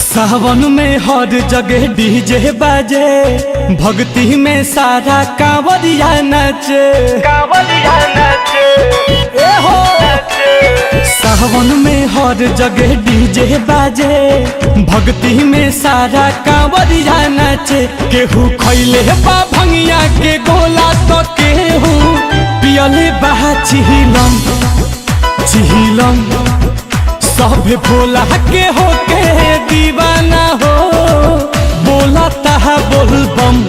सावन में हर जगह डीजे बाजे, भक्ति में सारा कांवरिया नाचे, कांवरिया नाचे, ए हो सावन में हर जगह डीजे बाजे, भक्ति में सारा कांवरिया नाचे। केहू खैले बा भंगिया के गोला तो केहू पियले बा चिहिलम चिहिलम। सब भोला के होके दीवाना हो, बोला तहा बोल बम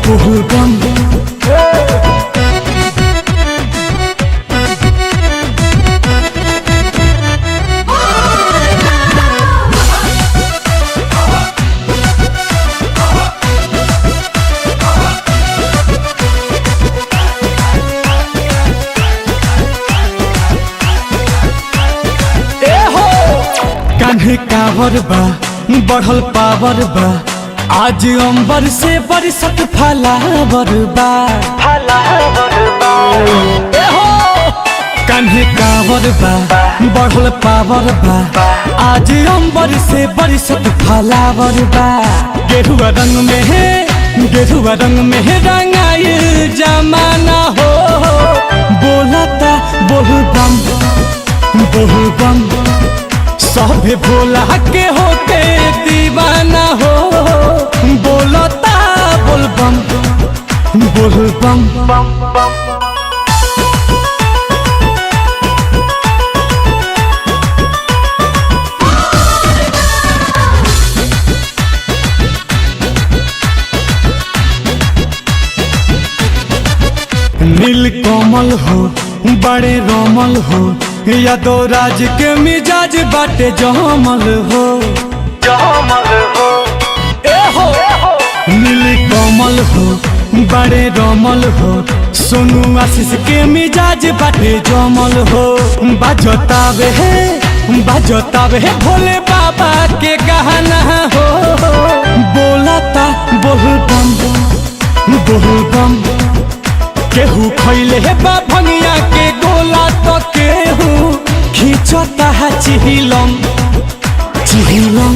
बोल बम। कान्हे कावर बा बढ़ल पावर बा, आज अंबर से बरसत फलावर बा, फलावर बा। कान्हे कावर बा बढ़ल पावर बा, आज अंबर से बरसत फलावर बा। गेरुआ रंग में है गेरुआ रंग में है रंगाइल जमाना हो, बोलता बोल बम बोल बम। सभे भोला के होके दीवाना हो, बोलता बोल बम बोल बम। नील कोमल हो बड़े रोमल हो, यादो राज के मिजाज बाटे जमल हो, जमल हो ए हो। नीली कमल हो बड़े रोमल हो, सोनू आशीष के मिजाज बाटे जमल हो। बाजतावे है भोले बाबा के गहना हो, बोलता बोल बम बोल बम। केहू खैले बा भंगिया के गोला तो केहू खींचता है चिहिलम चिहिलम।